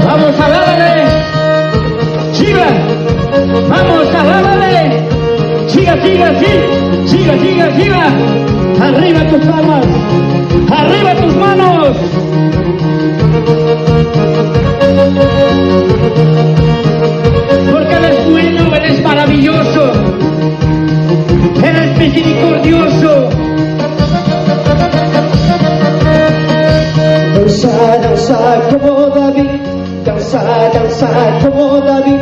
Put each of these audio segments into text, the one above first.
Vamos, alábale. Siga. Vamos, alábale. Siga, siga, sí. Siga, siga, siga. Arriba tus palmas. Arriba tus manos. Porque Él es bueno, Él es maravilloso. Él es misericordioso. Danza, danza como David, danza, danza como David,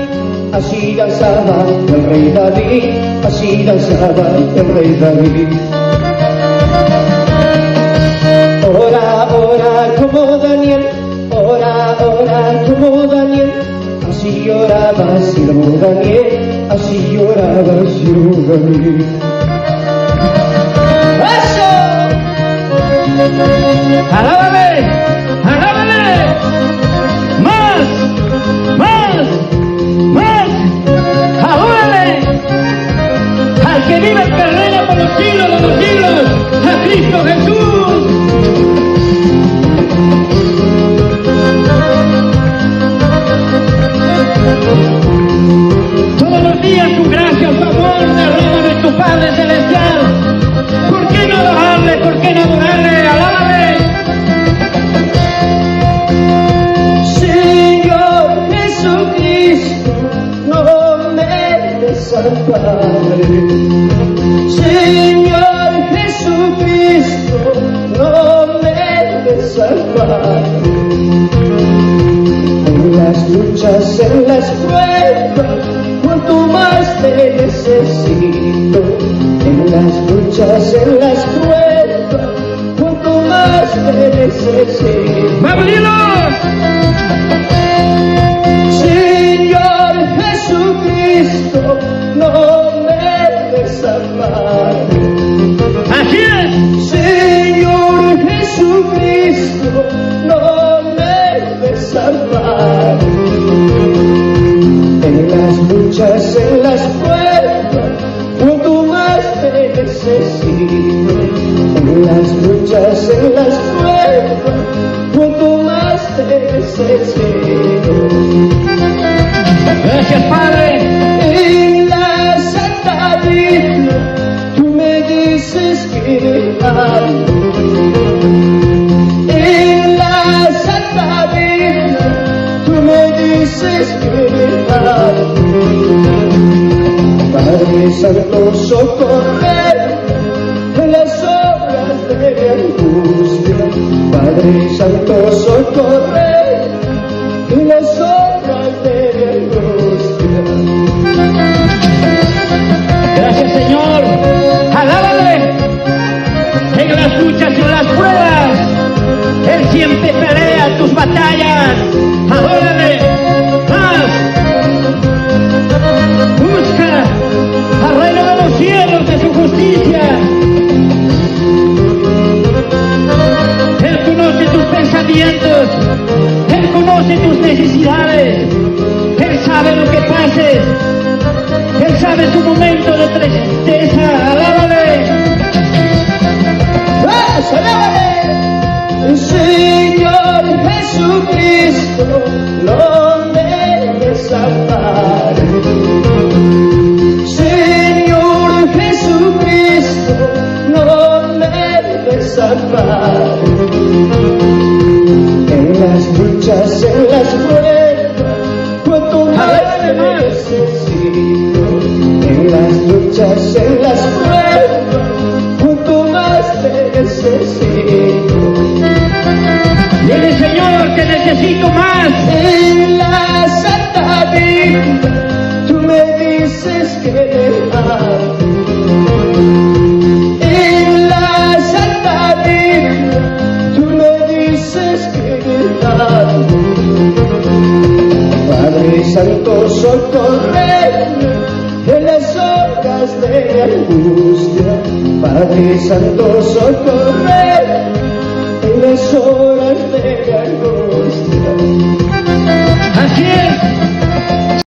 así danzaba el rey David, así danzaba el rey David. Ora, ora como Daniel, ora, ora como Daniel, así lloraba siervo Daniel, así lloraba siervo Daniel. ¡Alábale! ¡Alábale! ¡Más! ¡Más! ¡Más! ¡Adórale! Al que vive y reina por los siglos de los siglos, a Cristo Jesús. Todos los días tu gracia, tu amor, derrámame tu Padre Celestial. ¿Por qué no adorarle? ¿Por qué no adorarle? ¡Alábale! Señor Jesucristo, no me desampares. Señor Jesucristo, no me desampares. En las luchas, en las pruebas, cuanto más te necesito. En las luchas, en las pruebas, cuanto más te necesito. ¡Vamos, dilo! Señor Jesucristo, no me desampares. ¡Así es! Señor Jesucristo, no me desampares. En las luchas, en las pruebas, cuanto más te necesito. En las luchas, en las pruebas, cuanto más te necesito. Gracias, Padre. En la Santa Biblia, tú me dices que amo. En la Santa Biblia, tú me dices que amo. Padre Santo, socorre en las obras de angustia. Padre Santo, socorre en las obras de angustia. Gracias, Señor. Alábale. En las luchas y en las pruebas, Él siempre pelea tus batallas. Adórale. Más. Busca al reino de los cielos de su justicia. Él conoce tus pensamientos. Él conoce tus necesidades. Él sabe lo que pases. Él sabe tu momento de tristeza. Alábale. ¡Vas, alábale! Señor Jesucristo, no me desampares. Señor Jesucristo, no me desampares. En las luchas, en las pruebas, cuanto más te necesito. En las luchas, en las pruebas, cuanto más te necesito. Dile, Señor, te necesito más. En la Santa Biblia, tú me dices que te amo. En la Santa Biblia, tú me dices que te amo. Padre Santo, socorreme en las horas de angustia. Padre Santo, socorreme en las horas de angustia. Así es.